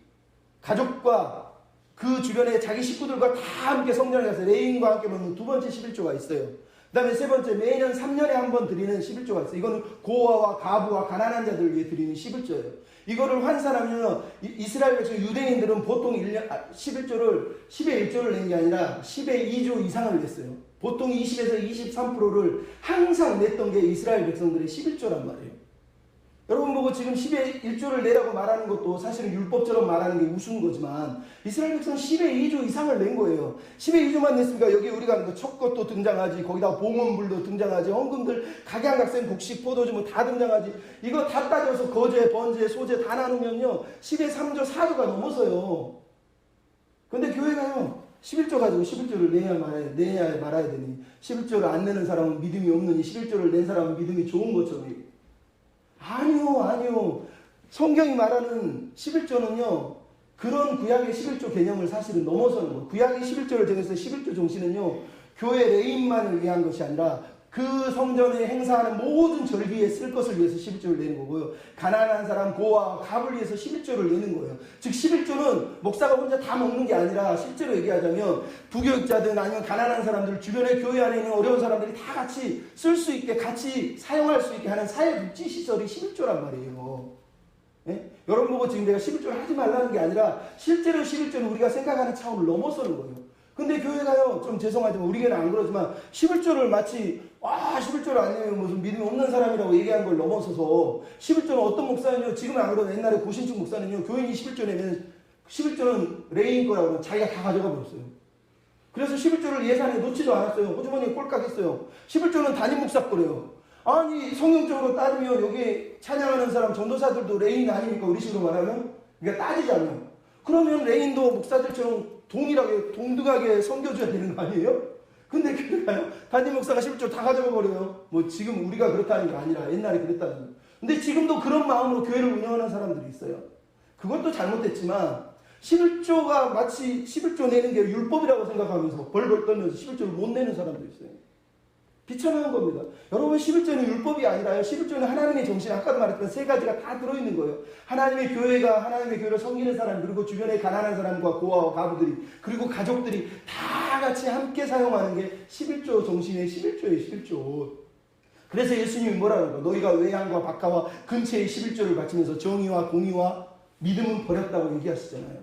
가족과 그 주변에 자기 식구들과 다 함께 성전에 가서 레인과 함께 먹는 두 번째 11조가 있어요. 그 다음에 세 번째, 매년 3년에 한 번 드리는 11조가 있어요. 이거는 고아와 가부와 가난한 자들을 위해 드리는 11조예요. 이거를 환산하면 이스라엘 백성 유대인들은 보통 11조를 10의 1조를 낸 게 아니라 10의 2조 이상을 냈어요. 보통 20에서 23%를 항상 냈던 게 이스라엘 백성들의 11조란 말이에요. 여러분 보고 지금 10의 1조를 내라고 말하는 것도 사실은 율법처럼 말하는 게 우스운 거지만 이스라엘 백성은 10의 2조 이상을 낸 거예요. 10의 2조만 냈으니까 여기 우리가 첫 것도 등장하지, 거기다 봉헌불도 등장하지, 헌금들 각양각색 곡식 포도주 뭐 다 등장하지. 이거 다 따져서 거제, 번제, 소제 다 나누면요 10의 3조, 4조가 넘어서요. 근데 교회가요 11조 가지고 11조를 내야 말아야 되니 11조를 안 내는 사람은 믿음이 없느니 11조를 낸 사람은 믿음이 좋은 것처럼. 아니요. 성경이 말하는 11조는요, 그런 구약의 11조 개념을 사실은 넘어서는 거예요. 구약의 11조를 정해서 11조 정신은요, 교회 레인만을 위한 것이 아니라 그 성전에 행사하는 모든 절기에 쓸 것을 위해서 11조를 내는 거고요. 가난한 사람, 고아, 갑을 위해서 11조를 내는 거예요. 즉 11조는 목사가 혼자 다 먹는 게 아니라 실제로 얘기하자면 부교육자든 아니면 가난한 사람들, 주변에 교회 안에 있는 어려운 사람들이 다 같이 쓸 수 있게, 같이 사용할 수 있게 하는 사회복지시설이 11조란 말이에요. 예? 여러분 보고 지금 내가 11조를 하지 말라는 게 아니라 실제로 11조는 우리가 생각하는 차원을 넘어서는 거예요. 근데 교회가요, 좀 죄송하지만 우리 교회는 안 그러지만 11조를 마치 11조를 안 내면 무슨 믿음이 없는 사람이라고 얘기한 걸 넘어서서 11조는 어떤 목사는요, 지금은 안 그러고 옛날에 고신축 목사는요, 교인이 11조 내면 11조는 레인 거라고 하면 자기가 다 가져가 버렸어요. 그래서 11조를 예산에 놓지도 않았어요. 호주머니에 꼴깍 했어요. 11조는 담임 목사 거래요. 아니 성경적으로 따지면 여기 찬양하는 사람 전도사들도 레인 아닙니까? 우리 식으로 말하면? 그러니까 따지자면 그러면 레인도 목사들처럼 동등하게 섬겨줘야 되는 거 아니에요? 근데 그러니까요, 담임 목사가 11조 다 가져가 버려요. 뭐 지금 우리가 그렇다는 게 아니라 옛날에 그랬다는 거예요. 근데 지금도 그런 마음으로 교회를 운영하는 사람들이 있어요. 그것도 잘못됐지만 11조가 마치 11조 내는 게 율법이라고 생각하면서 벌벌 떨면서 11조를 못 내는 사람도 있어요. 비천한 겁니다. 여러분 11조는 율법이 아니라요. 11조는 하나님의 정신, 아까도 말했던 세 가지가 다 들어있는 거예요. 하나님의 교회가 하나님의 교회를 섬기는 사람, 그리고 주변에 가난한 사람과 고아와 가부들이, 그리고 가족들이 다 같이 함께 사용하는 게 11조 정신의 11조예요. 11조. 그래서 예수님이 뭐라고 그래요? 너희가 외양과 박하와 근처에 11조를 바치면서 정의와 공의와 믿음은 버렸다고 얘기하시잖아요.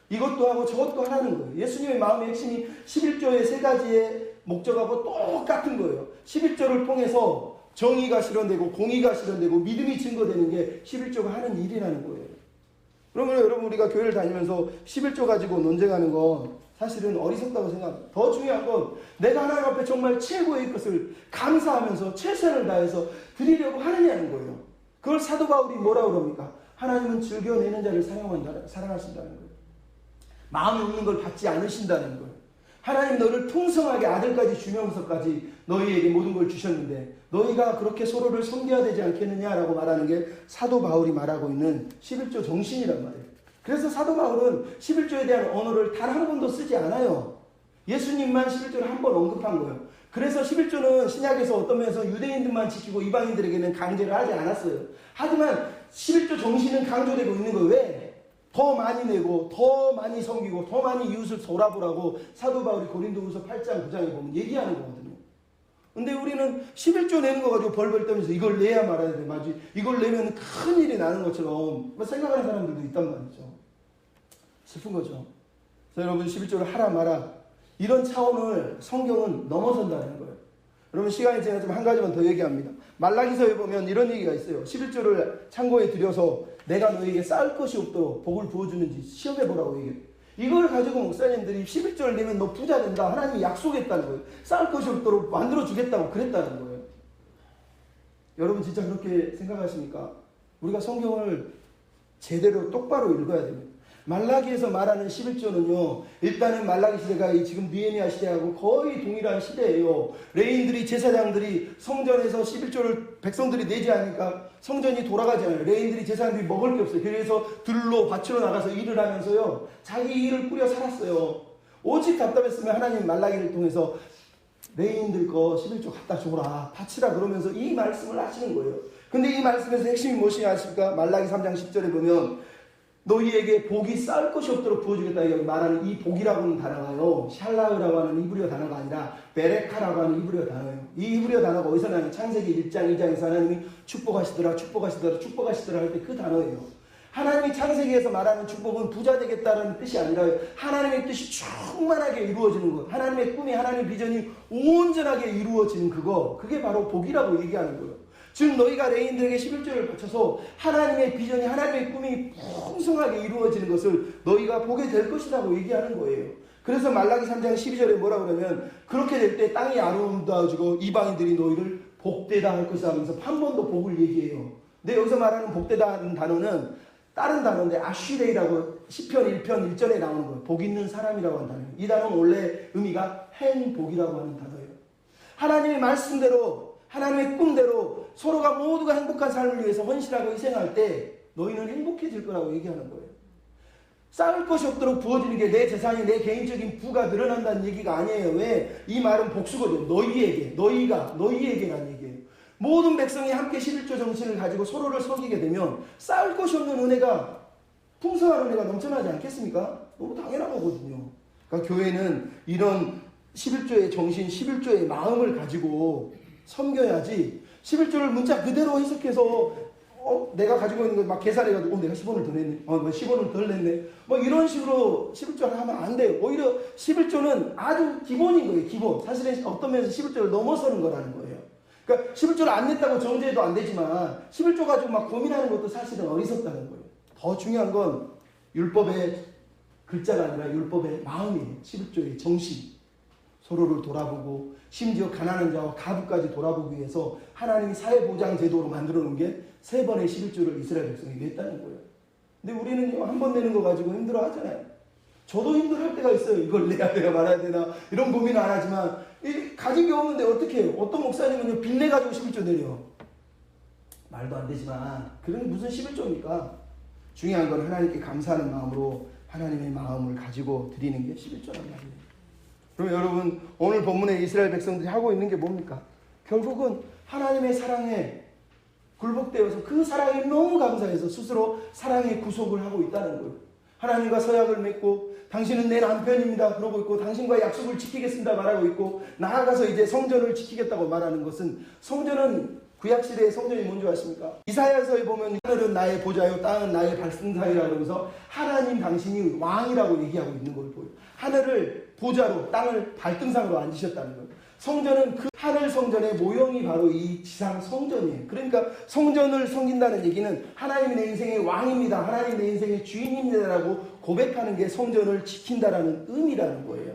이것도 하고 저것도 하라는 거예요. 예수님의 마음의 핵심이 11조의 세 가지의 목적하고 똑같은 거예요. 11조를 통해서 정의가 실현되고 공의가 실현되고 믿음이 증거되는 게 11조가 하는 일이라는 거예요. 그러면 여러분 우리가 교회를 다니면서 11조 가지고 논쟁하는 건 사실은 어리석다고 생각합니다. 더 중요한 건 내가 하나님 앞에 정말 최고의 것을 감사하면서 최선을 다해서 드리려고 하느냐는 거예요. 그걸 사도 바울이 뭐라고 그럽니까? 하나님은 즐겨내는 자를 사랑하신다는 거예요. 마음이 없는 걸 받지 않으신다는 거예요. 하나님 너를 풍성하게 아들까지 주면서까지 너희에게 모든 걸 주셨는데 너희가 그렇게 서로를 섬겨야 되지 않겠느냐라고 말하는 게 사도 바울이 말하고 있는 11조 정신이란 말이에요. 그래서 사도 바울은 11조에 대한 언어를 단 한 번도 쓰지 않아요. 예수님만 11조를 한 번 언급한 거예요. 그래서 11조는 신약에서 어떤 면에서 유대인들만 지키고 이방인들에게는 강제를 하지 않았어요. 하지만 11조 정신은 강조되고 있는 거예요. 왜? 더 많이 내고 더 많이 섬기고 더 많이 이웃을 돌아보라고 사도 바울이 고린도후서 8장 9장에 보면 얘기하는 거거든요. 근데 우리는 11조 내는 거 가지고 벌벌 떨면서 이걸 내야 말아야 돼. 맞지? 이걸 내면 큰 일이 나는 것처럼 생각하는 사람들도 있단 말이죠. 슬픈 거죠. 그래서 여러분 11조를 하라 마라 이런 차원을 성경은 넘어선다는 거예요. 여러분 시간이 지나지만 한 가지만 더 얘기합니다. 말라기서에 보면 이런 얘기가 있어요. 11조를 창고에 들여서 내가 너에게 쌓을 것이 없도록 복을 부어주는지 시험해보라고 얘기해요. 이걸 가지고 목사님들이 11조를 내면 너 부자 된다. 하나님이 약속했다는 거예요. 쌓을 것이 없도록 만들어주겠다고 그랬다는 거예요. 여러분 진짜 그렇게 생각하십니까? 우리가 성경을 제대로 똑바로 읽어야 됩니다. 말라기에서 말하는 11조는요. 일단은 말라기 시대가 지금 느헤미야 시대하고 거의 동일한 시대예요. 레인들이 제사장들이 성전에서 11조를 백성들이 내지 않으니까 성전이 돌아가잖아요. 레인들이 제사장들이 먹을 게 없어요. 그래서 들로 밭으로 나가서 일을 하면서요. 자기 일을 꾸려 살았어요. 오직 답답했으면 하나님 말라기를 통해서 레인들 거 11조 갖다 줘라. 바치라 그러면서 이 말씀을 하시는 거예요. 근데 이 말씀에서 핵심이 무엇이 아십니까? 말라기 3장 10절에 보면 너희에게 복이 쌓을 것이 없도록 부어주겠다. 여기 말하는 이 복이라고 하는 단어가요. 샬라흐라고 하는 이브리어 단어가 아니라 베레카라고 하는 이브리어 단어예요. 이 이브리어 단어가 어디서 나냐면 창세기 1장 2장에서 하나님이 축복하시더라 축복하시더라 축복하시더라 할 때 그 단어예요. 하나님이 창세기에서 말하는 축복은 부자 되겠다는 뜻이 아니라 하나님의 뜻이 충만하게 이루어지는 것. 하나님의 꿈이 하나님의 비전이 온전하게 이루어지는 그거. 그게 바로 복이라고 얘기하는 거예요. 즉 너희가 레인들에게 11조를 바쳐서 하나님의 비전이 하나님의 꿈이 풍성하게 이루어지는 것을 너희가 보게 될 것이라고 얘기하는 거예요. 그래서 말라기 3장 12절에 뭐라고 그러면 그렇게 될 때 땅이 아름다워지고 이방인들이 너희를 복되다 할 것이다 하면서 한 번 더 복을 얘기해요. 근데 여기서 말하는 복되다 하는 단어는 다른 단어인데 아쉬레이라고 시편 1편 1절에 나오는 거예요. 복 있는 사람이라고 하는 단어예요. 이 단어는 원래 의미가 행복이라고 하는 단어예요. 하나님의 말씀대로 하나님의 꿈대로 서로가 모두가 행복한 삶을 위해서 헌신하고 희생할 때 너희는 행복해질 거라고 얘기하는 거예요. 쌓을 것이 없도록 부어지는 게 내 재산이 내 개인적인 부가 늘어난다는 얘기가 아니에요. 왜? 이 말은 복수거든요. 너희에게, 너희에게라는 얘기예요. 모든 백성이 함께 11조 정신을 가지고 서로를 섬기게 되면 쌓을 것이 없는 은혜가 풍성한 은혜가 넘쳐나지 않겠습니까? 너무 당연한 거거든요. 그러니까 교회는 이런 11조의 정신, 11조의 마음을 가지고 섬겨야지 11조를 문자 그대로 해석해서 내가 가지고 있는 거 막 계산해가지고 내가 10원을 더 냈네. 10원을 덜 냈네. 뭐 이런 식으로 11조를 하면 안 돼요. 오히려 11조는 아주 기본인 거예요. 기본. 사실은 어떤 면에서 11조를 넘어서는 거라는 거예요. 그러니까 11조를 안 냈다고 정죄해도 안 되지만 11조 가지고 막 고민하는 것도 사실은 어리석다는 거예요. 더 중요한 건 율법의 글자가 아니라 율법의 마음이에요. 11조의 정신. 서로를 돌아보고 심지어 가난한 자와 가부까지 돌아보기 위해서 하나님이 사회보장 제도로 만들어 놓은 게 3번의 11조를 이스라엘 백성이 냈다는 거예요. 근데 우리는 한 번 내는 거 가지고 힘들어 하잖아요. 저도 힘들어할 때가 있어요. 이걸 내야 되나 말아야 되나 이런 고민을 안 하지만 가진 게 없는데 어떻게 해요? 어떤 목사님은 빚내 가지고 11조 내려. 말도 안 되지만 그게 무슨 11조입니까? 중요한 건 하나님께 감사하는 마음으로 하나님의 마음을 가지고 드리는 게 11조란 말이에요. 그럼 여러분 오늘 본문에 이스라엘 백성들이 하고 있는 게 뭡니까? 결국은 하나님의 사랑에 굴복되어서 그 사랑에 너무 감사해서 스스로 사랑의 구속을 하고 있다는 거예요. 하나님과 서약을 맺고 당신은 내 남편입니다 그러고 있고 당신과 약속을 지키겠습니다 말하고 있고 나아가서 이제 성전을 지키겠다고 말하는 것은 성전은 구약시대의 성전이 뭔지 아십니까? 이사야서에 보면 하늘은 나의 보좌요 땅은 나의 발등상이라고 하면서 하나님 당신이 왕이라고 얘기하고 있는 걸 보여요. 하늘을 보좌로 땅을 발등상으로 앉으셨다는 거예요. 성전은 그 하늘 성전의 모형이 바로 이 지상 성전이에요. 그러니까 성전을 섬긴다는 얘기는 하나님이 내 인생의 왕입니다. 하나님 내 인생의 주인입니다라고 고백하는 게 성전을 지킨다라는 의미라는 거예요.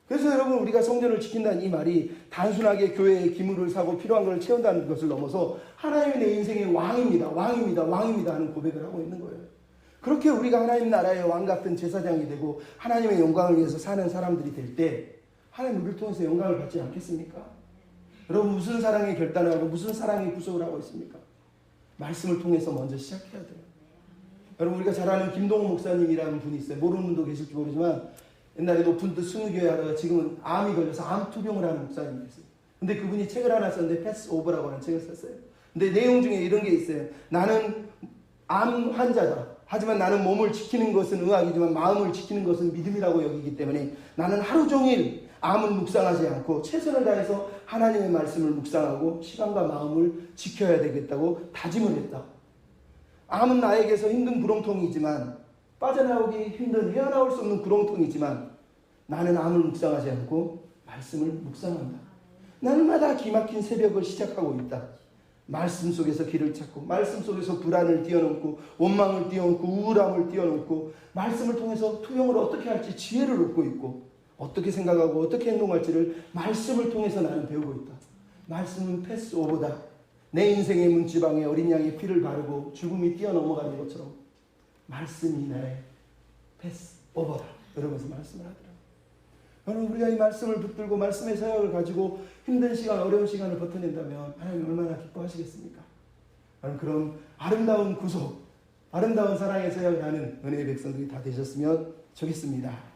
그래서 여러분 우리가 성전을 지킨다는 이 말이 단순하게 교회의 기물을 사고 필요한 걸 채운다는 것을 넘어서 하나님이 내 인생의 왕입니다. 왕입니다. 왕입니다 하는 고백을 하고 있는 거예요. 그렇게 우리가 하나님 나라의 왕 같은 제사장이 되고 하나님의 영광을 위해서 사는 사람들이 될 때 하나님 우리를 통해서 영광을 받지 않겠습니까? 여러분 무슨 사랑의 결단을 하고 무슨 사랑의 구속을 하고 있습니까? 말씀을 통해서 먼저 시작해야 돼요. 여러분 우리가 잘 아는 김동호 목사님이라는 분이 있어요. 모르는 분도 계실지 모르지만 옛날에 높은 뜻 순교회 하다가 지금은 암이 걸려서 암 투병을 하는 목사님이었어요. 근데 그분이 책을 하나 썼는데 패스 오버라고 하는 책을 썼어요. 근데 내용 중에 이런 게 있어요. 나는 암 환자다. 하지만 나는 몸을 지키는 것은 의학이지만 마음을 지키는 것은 믿음이라고 여기기 때문에 나는 하루 종일 암을 묵상하지 않고 최선을 다해서 하나님의 말씀을 묵상하고 시간과 마음을 지켜야 되겠다고 다짐을 했다. 암은 나에게서 힘든 구렁텅이지만, 빠져나오기 힘든 헤어나올 수 없는 구렁텅이지만, 나는 암을 묵상하지 않고 말씀을 묵상한다. 날마다 기막힌 새벽을 시작하고 있다. 말씀 속에서 길을 찾고, 말씀 속에서 불안을 뛰어넘고, 원망을 뛰어넘고, 우울함을 뛰어넘고, 말씀을 통해서 투영을 어떻게 할지 지혜를 얻고 있고, 어떻게 생각하고 어떻게 행동할지를 말씀을 통해서 나는 배우고 있다. 말씀은 패스오버다. 내 인생의 문지방에 어린 양의 피를 바르고 죽음이 뛰어넘어가는 것처럼 말씀이 나의 패스오버다. 이러면서 말씀을 하더라고요. 여러분, 우리가 이 말씀을 붙들고 말씀의 사역을 가지고 힘든 시간, 어려운 시간을 버텨낸다면 하나님 얼마나 기뻐하시겠습니까? 여러분, 그런 아름다운 구속, 아름다운 사랑의 사역을 하는 은혜의 백성들이 다 되셨으면 좋겠습니다.